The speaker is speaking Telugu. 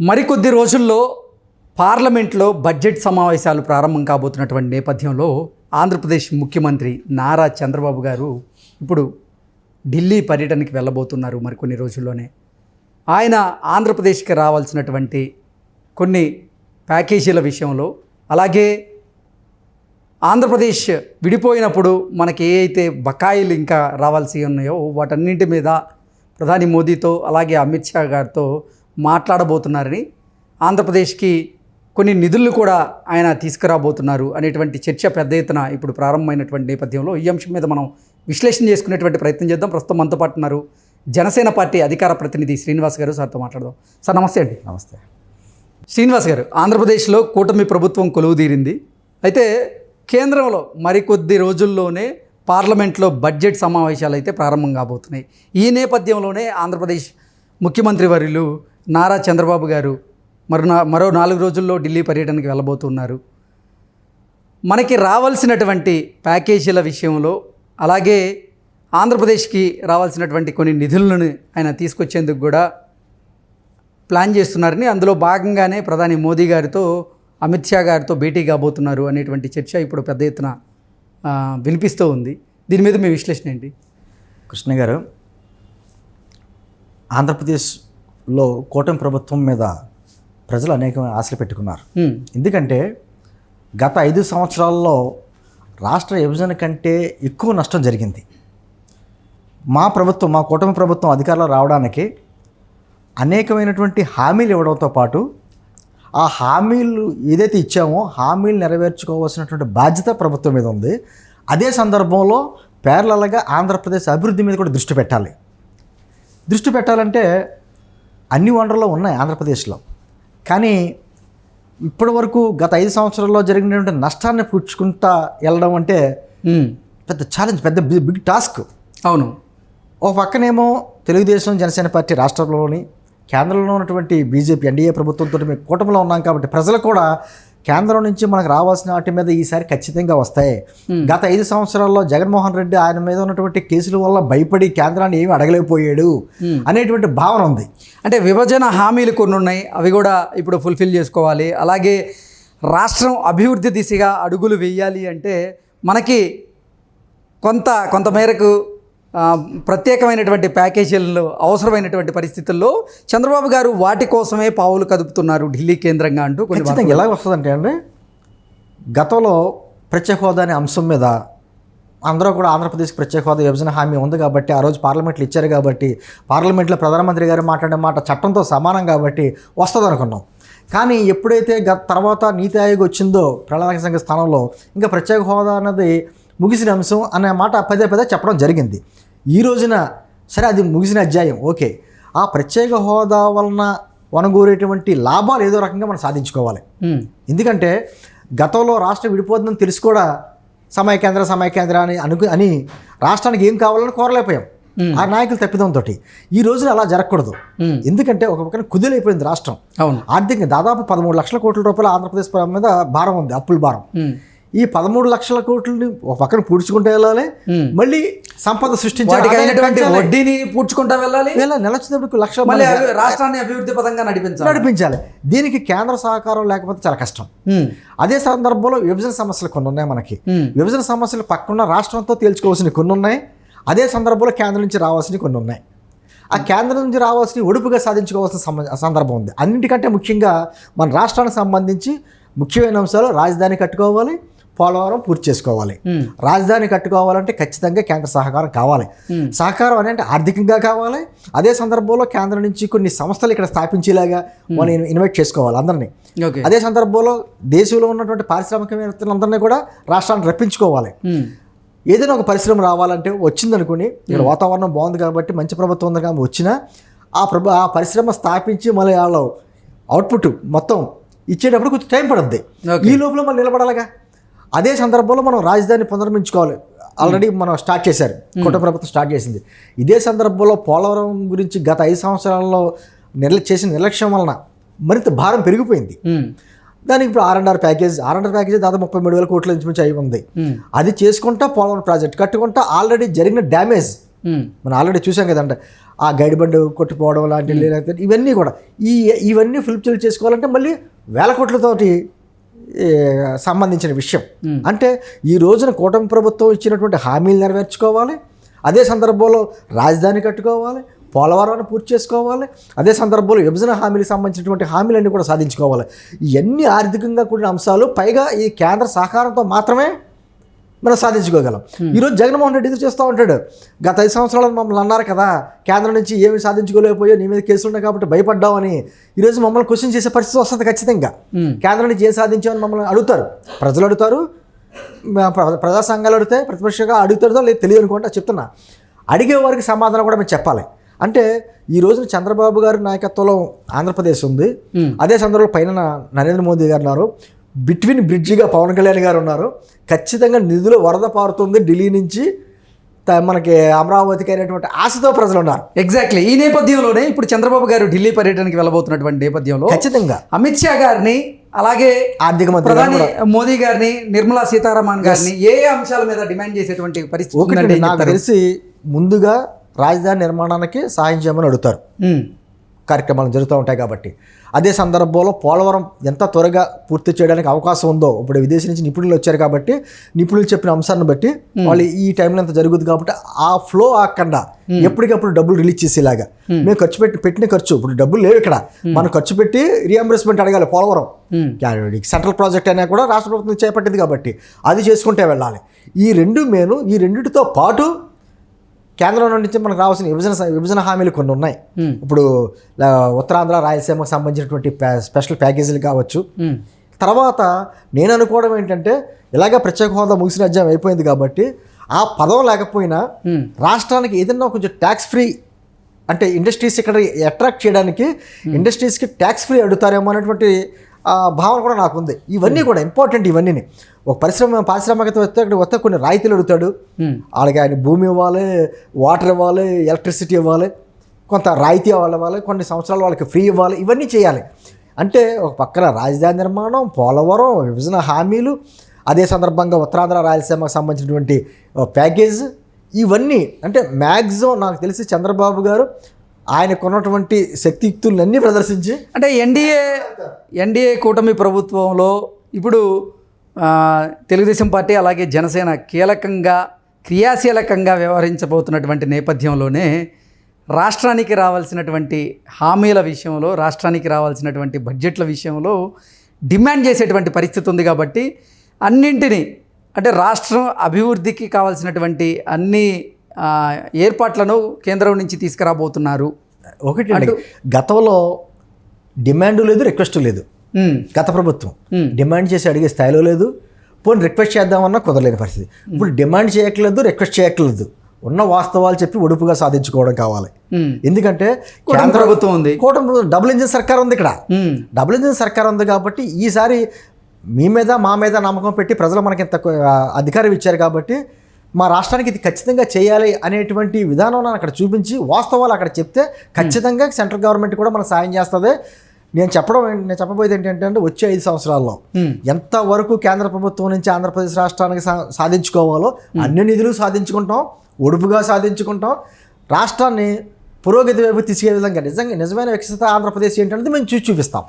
మరికొద్ది రోజుల్లో పార్లమెంట్లో బడ్జెట్ సమావేశాలు ప్రారంభం కాబోతున్నటువంటి నేపథ్యంలో ఆంధ్రప్రదేశ్ ముఖ్యమంత్రి నారా చంద్రబాబు గారు ఇప్పుడు ఢిల్లీ పర్యటనకి వెళ్ళబోతున్నారు మరికొన్ని రోజుల్లోనే. ఆయన ఆంధ్రప్రదేశ్కి రావాల్సినటువంటి కొన్ని ప్యాకేజీల విషయంలో, అలాగే ఆంధ్రప్రదేశ్ విడిపోయినప్పుడు మనకి ఏ అయితే బకాయిలు ఇంకా రావాల్సి ఉన్నాయో వాటన్నింటి మీద ప్రధాని మోదీతో అలాగే అమిత్ షా గారితో మాట్లాడబోతున్నారని, ఆంధ్రప్రదేశ్కి కొన్ని నిధులను కూడా ఆయన తీసుకురాబోతున్నారు అనేటువంటి చర్చ పెద్ద ఎత్తున ఇప్పుడు ప్రారంభమైనటువంటి నేపథ్యంలో ఈ అంశం మీద మనం విశ్లేషణ చేసుకునేటువంటి ప్రయత్నం చేద్దాం. ప్రస్తుతం మనతో పాటు ఉన్నారు జనసేన పార్టీ అధికార ప్రతినిధి శ్రీనివాస్ గారు. సార్తో మాట్లాడదాం. సార్ నమస్తే అండి. నమస్తే శ్రీనివాస్ గారు, ఆంధ్రప్రదేశ్లో కూటమి ప్రభుత్వం కొలువుదీరింది. అయితే కేంద్రంలో మరికొద్ది రోజుల్లోనే పార్లమెంట్లో బడ్జెట్ సమావేశాలు అయితే ప్రారంభం కాబోతున్నాయి. ఈ నేపథ్యంలోనే ఆంధ్రప్రదేశ్ ముఖ్యమంత్రి వర్యులు నారా చంద్రబాబు గారు మరో 4 రోజుల్లో ఢిల్లీ పర్యటనకి వెళ్ళబోతున్నారు. మనకి రావాల్సినటువంటి ప్యాకేజీల విషయంలో, అలాగే ఆంధ్రప్రదేశ్కి రావాల్సినటువంటి కొన్ని నిధులను ఆయన తీసుకొచ్చేందుకు కూడా ప్లాన్ చేస్తున్నారని, అందులో భాగంగానే ప్రధాని మోదీ గారితో అమిత్ షా గారితో భేటీ కాబోతున్నారు అనేటువంటి చర్చ ఇప్పుడు పెద్ద ఎత్తున వినిపిస్తూ ఉంది. దీని మీద మీ విశ్లేషణ ఏంటి? కృష్ణ గారు, ఆంధ్రప్రదేశ్లో కూటమి ప్రభుత్వం మీద ప్రజలు అనేక ఆశలు పెట్టుకున్నారు. ఎందుకంటే గత 5 సంవత్సరాల్లో రాష్ట్ర విభజన కంటే ఎక్కువ నష్టం జరిగింది. మా కూటమి ప్రభుత్వం అధికారంలో రావడానికి అనేకమైనటువంటి హామీలు ఇవ్వడంతో పాటు ఆ హామీలు ఏదైతే ఇచ్చామో హామీలు నెరవేర్చుకోవాల్సినటువంటి బాధ్యత ప్రభుత్వం మీద ఉంది. అదే సందర్భంలో పేర్లగా ఆంధ్రప్రదేశ్ అభివృద్ధి మీద కూడా దృష్టి పెట్టాలంటే అన్ని వనరులు ఉన్నాయి ఆంధ్రప్రదేశ్లో. కానీ ఇప్పటి వరకు గత 5 సంవత్సరాల్లో జరిగినటువంటి నష్టాన్ని పుచ్చుకుంటా వెళ్ళడం అంటే పెద్ద ఛాలెంజ్, పెద్ద బిగ్ టాస్క్. అవును. ఒక పక్కనేమో తెలుగుదేశం జనసేన పార్టీ రాష్ట్రంలోని, కేంద్రంలో ఉన్నటువంటి బీజేపీ ఎన్డీఏ ప్రభుత్వంతో మేము కూటమిలో ఉన్నాం కాబట్టి ప్రజలు కూడా కేంద్రం నుంచి మనకు రావాల్సిన వాటి మీద ఈసారి ఖచ్చితంగా వస్తాయి. గత 5 సంవత్సరాల్లో జగన్మోహన్ రెడ్డి ఆయన మీద ఉన్నటువంటి కేసుల వల్ల భయపడి కేంద్రాన్ని ఏమీ అడగలేకపోయాడు అనేటువంటి భావన ఉంది. అంటే విభజన హామీలు కొన్ని ఉన్నాయి, అవి కూడా ఇప్పుడు ఫుల్ఫిల్ చేసుకోవాలి. అలాగే రాష్ట్రం అభివృద్ధి దిశగా అడుగులు వేయాలి అంటే మనకి కొంత మేరకు ప్రత్యేకమైనటువంటి ప్యాకేజీలు అవసరమైనటువంటి పరిస్థితుల్లో చంద్రబాబు గారు వాటి కోసమే పావులు కదుపుతున్నారు ఢిల్లీ కేంద్రంగా అంటూ ఖచ్చితంగా ఎలా వస్తుందంటే అండి, గతంలో ప్రత్యేక హోదా అనే అంశం మీద అందరూ కూడా ఆంధ్రప్రదేశ్కి ప్రత్యేక హోదా విభజన హామీ ఉంది కాబట్టి ఆ రోజు పార్లమెంట్లో ఇచ్చారు కాబట్టి పార్లమెంట్లో ప్రధానమంత్రి గారు మాట్లాడే మాట చట్టంతో సమానం కాబట్టి వస్తుంది అనుకున్నాం. కానీ ఎప్పుడైతే తర్వాత నీతి ఆయోగ్ వచ్చిందో ప్రణాళిక సంఘ స్థానంలో ఇంకా ప్రత్యేక హోదా అన్నది ముగిసిన అంశం అనే మాట పదే చెప్పడం జరిగింది. ఈ రోజున సరే అది ముగిసిన అధ్యాయం, ఓకే. ఆ ప్రత్యేక హోదా వలన వనగూరేటువంటి లాభాలు ఏదో రకంగా మనం సాధించుకోవాలి. ఎందుకంటే గతంలో రాష్ట్రం విడిపోతుందని తెలిసి కూడా సమైకేంద్ర అని రాష్ట్రానికి ఏం కావాలని కోరలేకపోయాం ఆ నాయకులు తప్పిదంతో. ఈ రోజున అలా జరగకూడదు. ఎందుకంటే ఒక పక్కన కుదిరైపోయింది రాష్ట్రం. ఆర్థికంగా దాదాపు 13 లక్షల కోట్ల రూపాయలు ఆంధ్రప్రదేశ్ మీద భారం ఉంది, అప్పుల భారం. ఈ 13 లక్షల కోట్లని ఒక పక్కన పూడ్చుకుంటూ వెళ్ళాలి, మళ్ళీ సంపద సృష్టించాలి, వడ్డీని పూడ్చుకుంటూ వెళ్ళాలి, నెల వచ్చేటప్పుడు లక్ష రాష్ట్రాన్ని అభివృద్ధి పదంగా నడిపించాలి. దీనికి కేంద్ర సహకారం లేకపోతే చాలా కష్టం. అదే సందర్భంలో విభజన సమస్యలు కొన్ని ఉన్నాయి. మనకి విభజన సమస్యలు పక్కన రాష్ట్రంతో తేల్చుకోవాల్సినవి కొన్ని ఉన్నాయి. అదే సందర్భంలో కేంద్రం నుంచి రావాల్సినవి కొన్ని ఉన్నాయి. ఆ కేంద్రం నుంచి రావాల్సిన ఒడుపుగా సాధించుకోవాల్సిన సందర్భం ఉంది. అన్నింటికంటే ముఖ్యంగా మన రాష్ట్రానికి సంబంధించి ముఖ్యమైన అంశాలు రాజధాని కట్టుకోవాలి, పోలవరం పూర్తి చేసుకోవాలి. రాజధాని కట్టుకోవాలంటే ఖచ్చితంగా కేంద్ర సహకారం కావాలి. సహకారం అంటే ఆర్థికంగా కావాలి. అదే సందర్భంలో కేంద్రం నుంచి కొన్ని సంస్థలు ఇక్కడ స్థాపించేలాగా మనం ఇన్వైట్ చేసుకోవాలి అందరినీ. అదే సందర్భంలో దేశంలో ఉన్నటువంటి పారిశ్రామికవేత్తలందరినీ కూడా రాష్ట్రాన్ని రప్పించుకోవాలి. ఏదైనా ఒక పరిశ్రమ రావాలంటే వచ్చిందనుకోండి, ఇక్కడ వాతావరణం బాగుంది కాబట్టి మంచి ప్రభుత్వం ఉంది కాబట్టి వచ్చినా ఆ పరిశ్రమ స్థాపించి మళ్ళీ వాళ్ళు అవుట్పుట్ మొత్తం ఇచ్చేటప్పుడు కొంచెం టైం పడుద్ది. ఈ లోపల మనం నిలబడాలిగా. అదే సందర్భంలో మనం రాజధాని పునర్మించుకోవాలి. ఆల్రెడీ మనం స్టార్ట్ చేశారు, కూటమి ప్రభుత్వం స్టార్ట్ చేసింది. ఇదే సందర్భంలో పోలవరం గురించి గత 5 సంవత్సరాల్లో చేసిన నిర్లక్ష్యం వలన మరింత భారం పెరిగిపోయింది. దానికి ఇప్పుడు R&R ప్యాకేజ్ దాదాపు 33,000 కోట్ల నుంచి అయి ఉంది. అది చేసుకుంటా పోలవరం ప్రాజెక్ట్ కట్టుకుంటా ఆల్రెడీ జరిగిన డ్యామేజ్ మనం ఆల్రెడీ చూసాం కదండి. ఆ గైడ్ బండి కొట్టుకోవడం లాంటివి లేకపోతే ఇవన్నీ కూడా ఇవన్నీ ఫుల్ఫిల్ చేసుకోవాలంటే మళ్ళీ వేల కోట్లతోటి సంబంధించిన విషయం. అంటే ఈ రోజున కూటమి ప్రభుత్వం ఇచ్చినటువంటి హామీలు నెరవేర్చుకోవాలి, అదే సందర్భంలో రాజధాని కట్టుకోవాలి, పోలవరాన్ని పూర్తి చేసుకోవాలి, అదే సందర్భంలో విభజన హామీలకు సంబంధించినటువంటి హామీలన్నీ కూడా సాధించుకోవాలి. ఇవన్నీ ఆర్థికంగా కూడిన అంశాలు, పైగా ఈ కేంద్ర సహకారంతో మాత్రమే మనం సాధించుకోగలం. ఈరోజు జగన్మోహన్ రెడ్డి ఎదురు చేస్తూ ఉంటాడు, గత 5 సంవత్సరాలు మమ్మల్ని అన్నారు కదా కేంద్రం నుంచి ఏమి సాధించుకోలేకపోయా, నీ మీద కేసులు ఉన్నాయి కాబట్టి భయపడ్డామని. ఈరోజు మమ్మల్ని క్వశ్చన్ చేసే పరిస్థితి వస్తుంది ఖచ్చితంగా. కేంద్రం నుంచి ఏం సాధించామని మమ్మల్ని అడుగుతారు, ప్రజలు అడుగుతారు, ప్రజా సంఘాలు అడుగుతాయి, ప్రతిపక్షంగా అడుగుతారో లేదు తెలియదు అనుకోండి, చెప్తున్నా. అడిగే వారికి సమాధానం కూడా మేము చెప్పాలి. అంటే ఈ రోజున చంద్రబాబు గారి నాయకత్వంలో ఆంధ్రప్రదేశ్ ఉంది, అదే సందర్భంలో పైన నరేంద్ర మోదీ గారు ఉన్నారు, బిట్వీన్ బ్రిడ్జిగా పవన్ కళ్యాణ్ గారు ఉన్నారు. ఖచ్చితంగా నిధులు వరద పారుతుంది ఢిల్లీ నుంచి మనకి అమరావతికి అనేటువంటి ఆశతో ప్రజలు ఉన్నారు. ఎగ్జాక్ట్లీ ఈ నేపథ్యంలోనే ఇప్పుడు చంద్రబాబు గారు ఢిల్లీ పర్యటనకి వెళ్ళబోతున్నటువంటి నేపథ్యంలో ఖచ్చితంగా అమిత్ షా గారిని, అలాగే ఆర్థిక మంత్రి ప్రధాని మోదీ గారిని, నిర్మలా సీతారామన్ గారిని ఏ అంశాల మీద డిమాండ్ చేసేటువంటి పరిస్థితి ఒకటి నాకు తెలిసి ముందుగా రాజధాని నిర్మాణానికి సాయం చేయమని అడుగుతారు, కార్యక్రమాలు జరుగుతూ ఉంటాయి కాబట్టి. అదే సందర్భంలో పోలవరం ఎంత త్వరగా పూర్తి చేయడానికి అవకాశం ఉందో, ఇప్పుడు విదేశీ నుంచి నిపుణులు వచ్చారు కాబట్టి నిపుణులు చెప్పిన అంశాన్ని బట్టి వాళ్ళు ఈ టైంలో ఎంత జరుగుతుంది కాబట్టి ఆ ఫ్లో ఆకుండా ఎప్పటికప్పుడు డబ్బులు రిలీజ్ చేసేలాగా మేము పెట్టిన ఖర్చు, ఇప్పుడు డబ్బులు లేవు ఇక్కడ, మనం ఖర్చు పెట్టి రీఎంబర్స్మెంట్ అడగాలి. పోలవరం సెంట్రల్ ప్రాజెక్ట్ అయినా కూడా రాష్ట్ర ప్రభుత్వం చేపట్టింది కాబట్టి అది చేసుకుంటే వెళ్ళాలి. ఈ రెండింటితో పాటు కేంద్రం నుంచి మనకు రావాల్సిన విభజన హామీలు కొన్ని ఉన్నాయి. ఇప్పుడు ఉత్తరాంధ్ర రాయలసీమకు సంబంధించినటువంటి స్పెషల్ ప్యాకేజీలు కావచ్చు. తర్వాత నేను అనుకోవడం ఏంటంటే, ఇలాగ ప్రత్యేక హోదా ముగిసిన అధ్యాయం అయిపోయింది కాబట్టి ఆ పదం లేకపోయినా రాష్ట్రానికి ఏదైనా కొంచెం ట్యాక్స్ ఫ్రీ, అంటే ఇండస్ట్రీస్ ఇక్కడ అట్రాక్ట్ చేయడానికి ఇండస్ట్రీస్కి ట్యాక్స్ ఫ్రీ అడుగుతారేమో అనేటువంటి భావన కూడా నాకు ఉంది. ఇవన్నీ కూడా ఇంపార్టెంట్. ఇవన్నీ ఒక పారిశ్రామికత వస్తే కొన్ని రాయితీలు అడుగుతాడు, వాళ్ళకి ఆయన భూమి ఇవ్వాలి, వాటర్ ఇవ్వాలి, ఎలక్ట్రిసిటీ ఇవ్వాలి, కొంత రాయితీ ఇవ్వాలి, కొన్ని సంవత్సరాలు వాళ్ళకి ఫ్రీ ఇవ్వాలి, ఇవన్నీ చేయాలి. అంటే ఒక పక్కన రాజధాని నిర్మాణం, పోలవరం, విభజన హామీలు, అదే సందర్భంగా ఉత్తరాంధ్ర రాయలసీమకు సంబంధించినటువంటి ప్యాకేజ్, ఇవన్నీ అంటే మ్యాక్సిమం నాకు తెలిసి చంద్రబాబు గారు ఆయనకున్నటువంటి శక్తియుక్తులన్నీ ప్రదర్శించి, అంటే ఎన్డీఏ కూటమి ప్రభుత్వంలో ఇప్పుడు తెలుగుదేశం పార్టీ అలాగే జనసేన క్రియాశీలకంగా వ్యవహరించబోతున్నటువంటి నేపథ్యంలోనే రాష్ట్రానికి రావాల్సినటువంటి హామీల విషయంలో, రాష్ట్రానికి రావాల్సినటువంటి బడ్జెట్ల విషయంలో డిమాండ్ చేసేటువంటి పరిస్థితి ఉంది. కాబట్టి అన్నింటినీ, అంటే రాష్ట్రం అభివృద్ధికి కావాల్సినటువంటి అన్ని ఏర్పాట్లను కేంద్రం నుంచి తీసుకురాబోతున్నారు. ఒకటి గతంలో డిమాండ్ లేదు, రిక్వెస్ట్ లేదు. గత ప్రభుత్వం డిమాండ్ చేసి అడిగే స్థాయిలో లేదు, పోనీ రిక్వెస్ట్ చేద్దామన్నా కుదరలేని పరిస్థితి. ఇప్పుడు డిమాండ్ చేయట్లేదు, రిక్వెస్ట్ చేయట్లేదు, ఉన్న వాస్తవాలు చెప్పి ఒడుపుగా సాధించుకోవడం కావాలి. ఎందుకంటే కేంద్ర ప్రభుత్వం ఉంది, కూటమి డబుల్ ఇంజిన్ సర్కార్ ఉంది, ఇక్కడ డబుల్ ఇంజిన్ సర్కార్ ఉంది. కాబట్టి ఈసారి మీ మీద మా మీద నమ్మకం పెట్టి ప్రజలు మనకి ఇంత అధికారం ఇచ్చారు కాబట్టి మా రాష్ట్రానికి ఇది ఖచ్చితంగా చేయాలి అనేటువంటి విధానం అక్కడ చూపించి వాస్తవాలు అక్కడ చెప్తే ఖచ్చితంగా సెంట్రల్ గవర్నమెంట్ కూడా మనకు సాయం చేస్తుంది. నేను చెప్పబోయేది ఏంటంటే వచ్చే 5 సంవత్సరాల్లో ఎంతవరకు కేంద్ర ప్రభుత్వం నుంచి ఆంధ్రప్రదేశ్ రాష్ట్రానికి సాధించుకోవాలో అన్ని నిధులు సాధించుకుంటాం, ఒడుపుగా సాధించుకుంటాం, రాష్ట్రాన్ని పురోగతి వైపు తీసుకెళ్లే విధంగా నిజమైన వికసిత ఆంధ్రప్రదేశ్ ఏంటనేది మేము చూపిస్తాం.